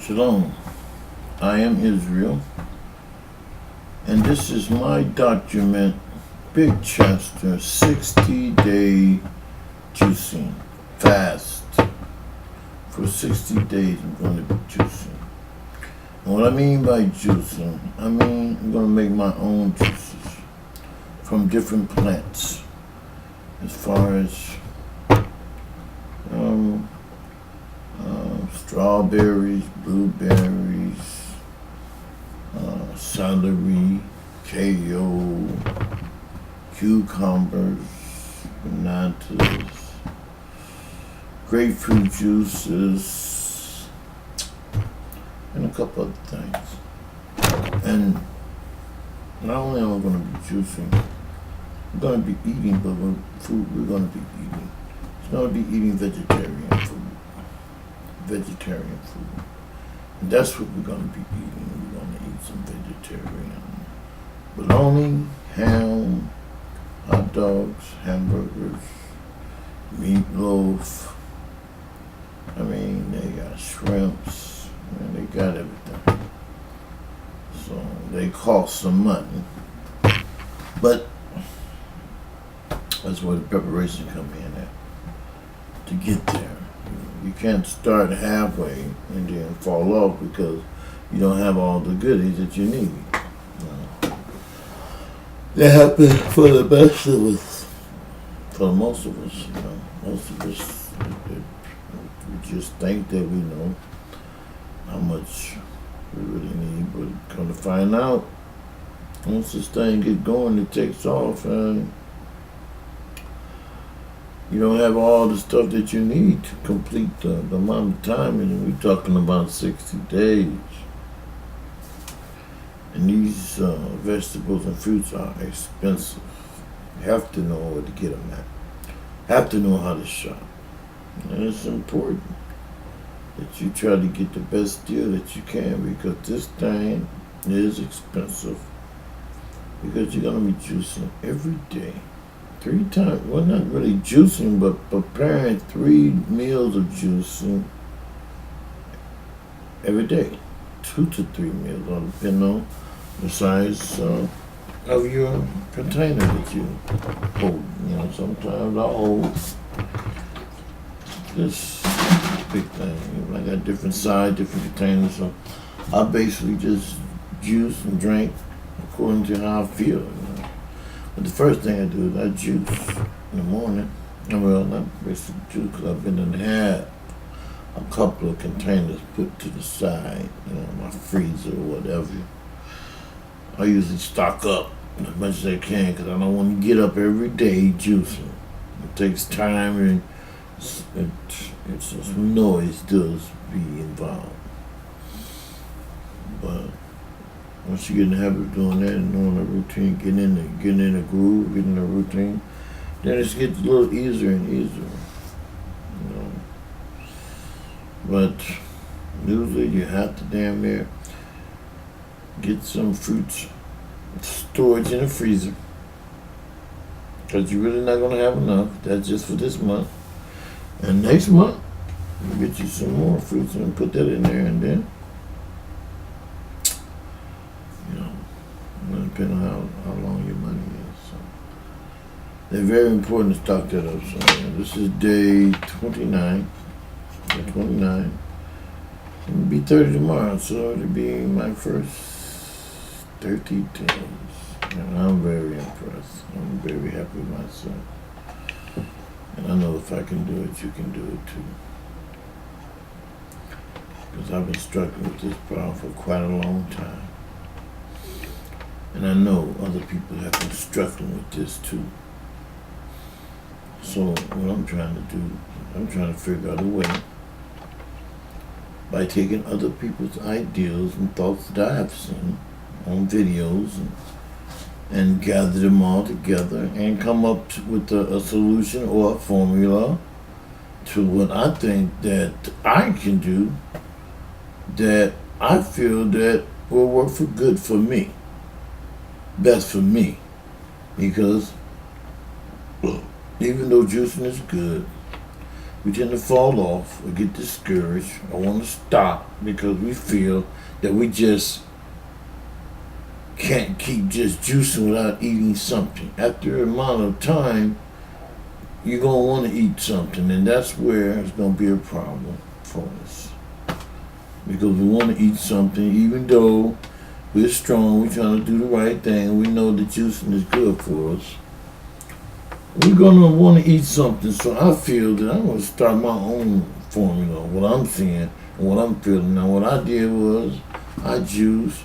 Shalom, I am Israel, and this is my document, BigCheter 60-day juicing fast. For 60 days, I'm going to be juicing. And what I mean by juicing, I'm going to make my own juices from different plants, as far as strawberries, blueberries, celery, kale, cucumbers, bananas, grapefruit juices, and a couple other things. And not only am I going to be juicing, I'm going to be eating, but what food we're going to be eating, it's going to be eating vegetarian food. And that's what we're going to be eating. We're going to eat some vegetarian bologna, ham, hot dogs, hamburgers, meatloaf. They got shrimps. They got everything. So they cost some money. But that's where the preparation come in at, to get there. You can't start halfway and then fall off because you don't have all the goodies that you need. That happens for the best of us. For most of us, most of us, we just think that we know how much we really need, but come to find out, once this thing gets going, it takes off, and you don't have all the stuff that you need to complete the amount of time, and we're talking about 60 days. And these vegetables and fruits are expensive. You have to know where to get them at. Have to know how to shop. And it's important that you try to get the best deal that you can, because this thing is expensive. Because you're going to be juicing every day. 3 times, well, not really juicing, but preparing 3 meals of juicing every day. 2 to 3 meals, all depending on the size of your container that you hold. Sometimes I hold this big thing. I got different size, different containers, so I basically just juice and drink according to how I feel. But the first thing I do is I juice in the morning. Well, not basically juice, because I've been and had a couple of containers put to the side, my freezer or whatever. I usually stock up as much as I can, because I don't want to get up every day juicing. It takes time, and it's just noise does be involved. But once you get in the habit of doing that and knowing the routine, getting in a groove, getting in a routine, then it gets a little easier and easier. But usually you have to damn near get some fruits storage in the freezer, because you're really not going to have enough. That's just for this month. And next month, you get you some more fruits and put that in there, and then depending on how long your money is. So they're very important to stock that up. So this is day 29. Day 29. It'll be 30 tomorrow, so it'll be my first 30 days. And I'm very impressed. I'm very happy with myself. And I know if I can do it, you can do it too. Because I've been struggling with this problem for quite a long time. And I know other people have been struggling with this too. So what I'm trying to do, I'm trying to figure out a way, by taking other people's ideas and thoughts that I have seen on videos, and gather them all together and come up with a solution or a formula to what I think that I can do, that I feel that will work for good for me. Best for me, because even though juicing is good, we tend to fall off or get discouraged or want to stop because we feel that we just can't keep just juicing without eating something. After a amount of time, you're going to want to eat something, and that's where it's going to be a problem for us. Because we want to eat something, even though we're strong, we're trying to do the right thing, we know that juicing is good for us. We're going to want to eat something, so I feel that I'm going to start my own formula, what I'm seeing and what I'm feeling. Now, what I did was I juiced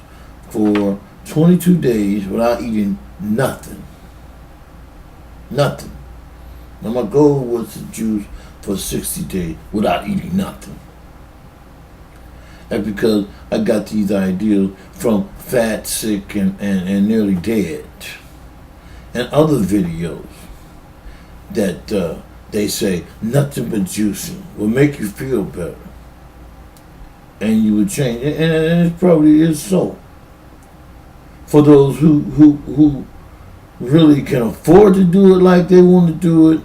for 22 days without eating nothing. Nothing. Now, my goal was to juice for 60 days without eating nothing. That's because I got these ideas from Fat, Sick, and Nearly Dead and other videos that they say nothing but juicing will make you feel better. And you would change. And it probably is so. For those who really can afford to do it like they want to do it,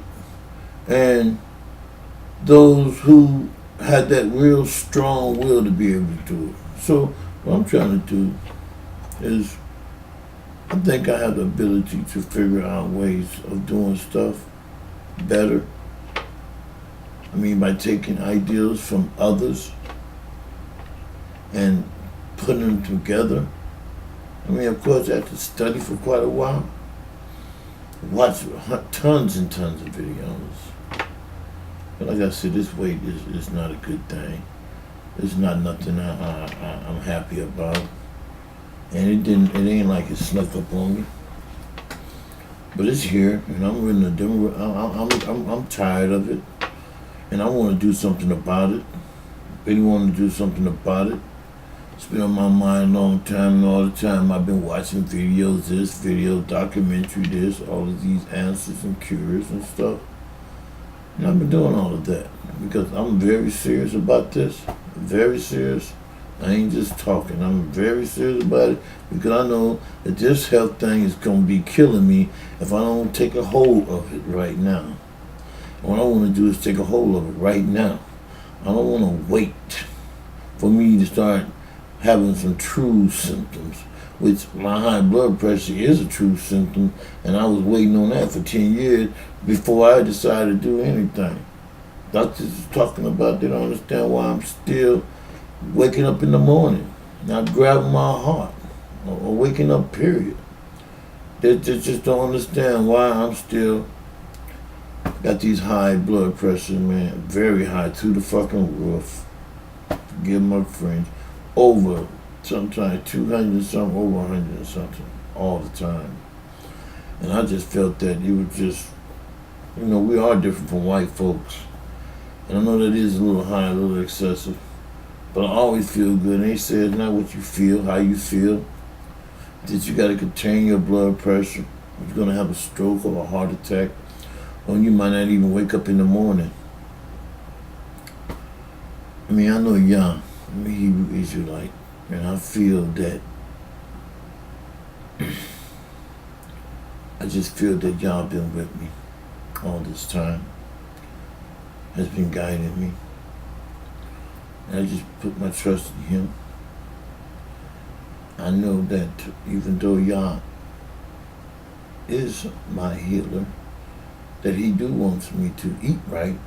and those who had that real strong will to be able to do it. So what I'm trying to do is, I think I have the ability to figure out ways of doing stuff better. I mean, by taking ideas from others and putting them together. I mean, of course, I had to study for quite a while. Watch tons and tons of videos. But like I said, this weight is not a good thing. It's not nothing I'm happy about. And it ain't like it snuck up on me. But it's here, and I'm tired of it. And I want to do something about it. Really want to do something about it. It's been on my mind a long time, and all the time I've been watching videos, this video, documentary this, all of these answers and cures and stuff. And I've been doing all of that because I'm very serious about this. Very serious. I ain't just talking. I'm very serious about it because I know that this health thing is going to be killing me if I don't take a hold of it right now. And what I want to do is take a hold of it right now. I don't want to wait for me to start having some true symptoms, which my high blood pressure is a true symptom, and I was waiting on that for 10 years before I decided to do anything. Doctors is talking about, they don't understand why I'm still waking up in the morning, not grabbing my heart, or waking up, period. They just don't understand why I'm still got these high blood pressure, man, very high, through the fucking roof. Forgive my French. Over, sometimes 200 something, over 100 something, all the time. And I just felt that it was just, we are different from white folks. And I know that is a little high, a little excessive. But I always feel good. And they say it's not what you feel, how you feel. That you got to contain your blood pressure. You're going to have a stroke or a heart attack. Or you might not even wake up in the morning. I mean, I know young. I'm a Hebrew Israelite, and I feel that I just feel that y'all been with me all this time, has been guiding me, and I just put my trust in Him. I know that even though Yah is my healer, that He do wants me to eat right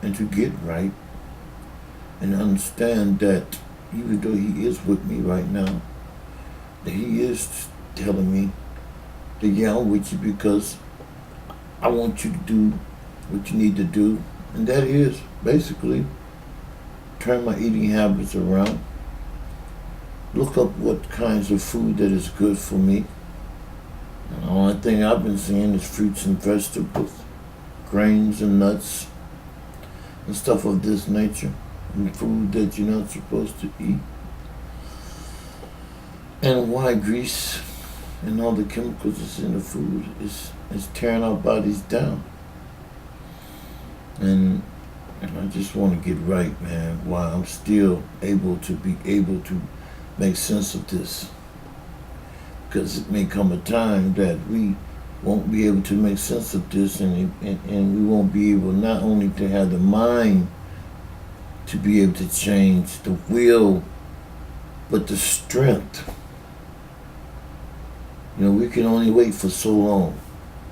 and to get right. And understand that even though He is with me right now, that He is telling me that, yeah, I'm with you because I want you to do what you need to do. And that is basically turn my eating habits around, look up what kinds of food that is good for me. And the only thing I've been seeing is fruits and vegetables, grains and nuts, and stuff of this nature. And food that you're not supposed to eat, and why grease and all the chemicals that's in the food is tearing our bodies down. And I just want to get right, man, while I'm still able to make sense of this, because it may come a time that we won't be able to make sense of this, and we won't be able not only to have the mind to be able to change, the will, but the strength. We can only wait for so long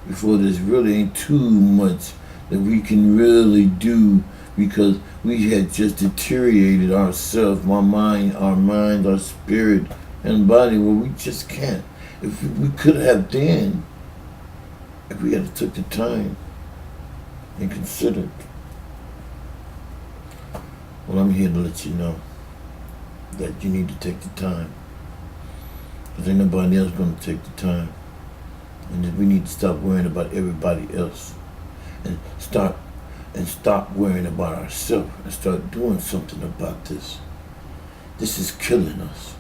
before there's really ain't too much that we can really do, because we had just deteriorated ourselves, our mind, our spirit, and body, where we just can't. If we could have then, if we had took the time and considered. Well, I'm here to let you know that you need to take the time, because ain't nobody else going to take the time. And that we need to stop worrying about everybody else and stop worrying about ourselves and start doing something about this. This is killing us.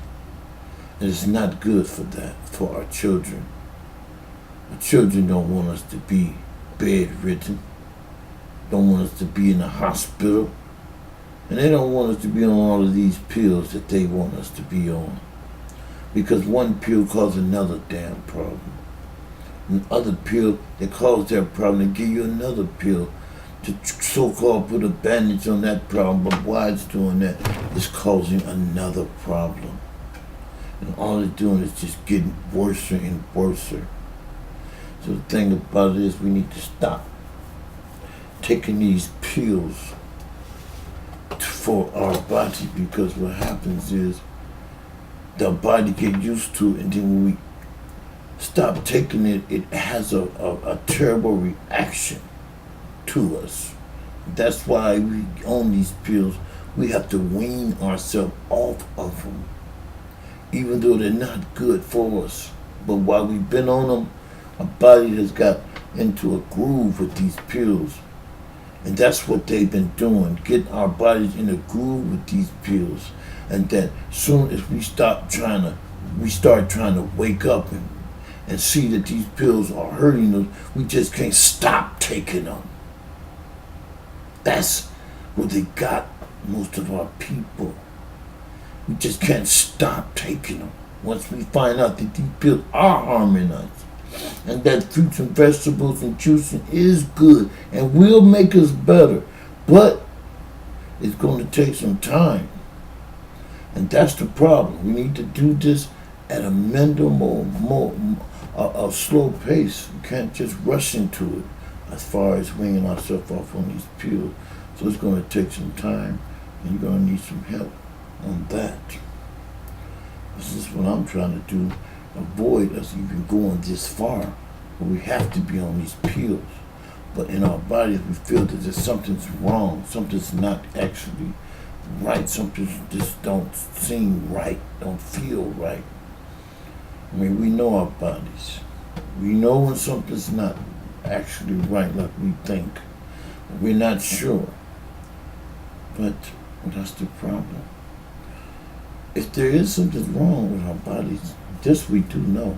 And it's not good for our children. Our children don't want us to be bedridden, don't want us to be in the hospital, and they don't want us to be on all of these pills that they want us to be on. Because one pill causes another damn problem. And other pill that cause that problem, they give you another pill to so-called put a bandage on that problem, but why it's doing that, it's causing another problem. And all it's doing is just getting worse and worse. So the thing about it is, we need to stop taking these pills for our body, because what happens is the body get used to it, and then when we stop taking it, it has a terrible reaction to us. That's why we own these pills. We have to wean ourselves off of them, even though they're not good for us. But while we've been on them, our body has got into a groove with these pills. And that's what they've been doing, getting our bodies in a groove with these pills. And that soon as we start trying to wake up and see that these pills are hurting us, we just can't stop taking them. That's where they got most of our people. We just can't stop taking them. Once we find out that these pills are harming us, and that fruits and vegetables and juicing is good and will make us better, but it's going to take some time. And that's the problem. We need to do this at a a slow pace. We can't just rush into it as far as weaning ourselves off on these pills. So it's going to take some time, and you're going to need some help on that. This is what I'm trying to do. Avoid us even going this far, but we have to be on these pills. But in our bodies, we feel that there's something's wrong, something's not actually right, something just don't seem right, don't feel right. I mean, we know our bodies. We know when something's not actually right like we think. We're not sure. But that's the problem. If there is something wrong with our bodies, this we do know,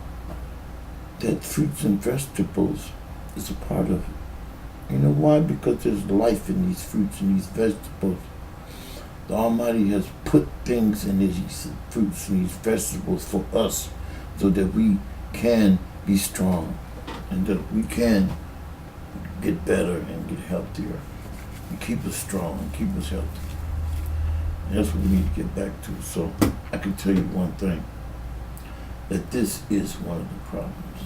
that fruits and vegetables is a part of it. You know why? Because there's life in these fruits and these vegetables. The Almighty has put things in these fruits and these vegetables for us so that we can be strong and that we can get better and get healthier and keep us strong and keep us healthy. And that's what we need to get back to. So I can tell you one thing, that this is one of the problems.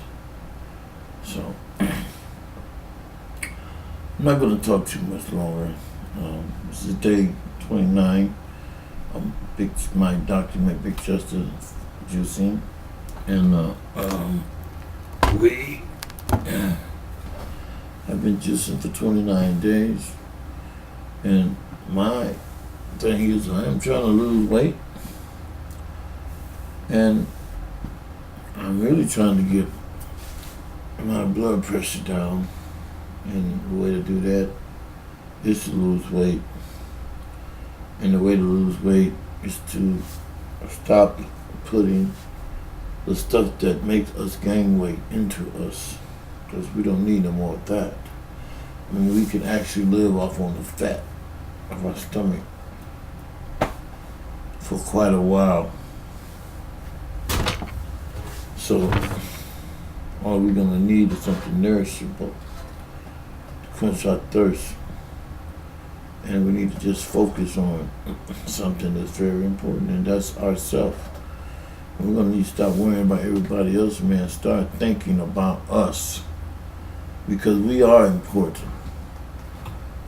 So I'm not going to talk too much longer. This is day 29. Mydocumentary BigCheter juicing, and we have been juicing for 29 days. And my thing is, I am trying to lose weight, and I'm really trying to get my blood pressure down. And the way to do that is to lose weight. And the way to lose weight is to stop putting the stuff that makes us gain weight into us, because we don't need no more of that. I mean, we can actually live off on the fat of our stomach for quite a while. So all we're gonna need is something nourishable to quench our thirst. And we need to just focus on something that's very important, and that's ourselves. We're gonna need to stop worrying about everybody else, man. Start thinking about us, because we are important,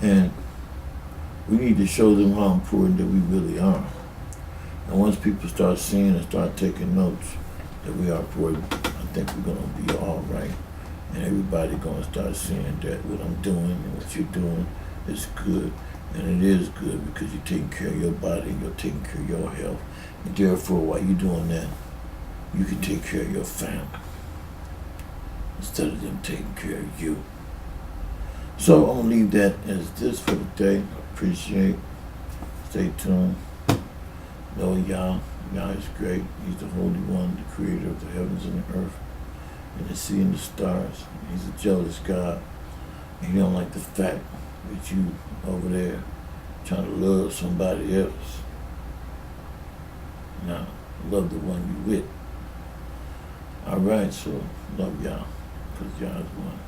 and we need to show them how important that we really are. And once people start seeing and start taking notes that we are important, I think we're gonna be all right, and everybody gonna start seeing that what I'm doing and what you're doing is good. And it is good because you're taking care of your body, you're taking care of your health. And therefore, while you're doing that, you can take care of your family instead of them taking care of you. So I'm gonna leave that as this for the day. Appreciate. Stay tuned. Know Yah. Yah is great. He's the Holy One, the creator of the heavens and the earth, and the sea and the stars. He's a jealous God. And he don't like the fact that you over there trying to love somebody else. Now, love the one you with. All right, so love y'all, because y'all is one.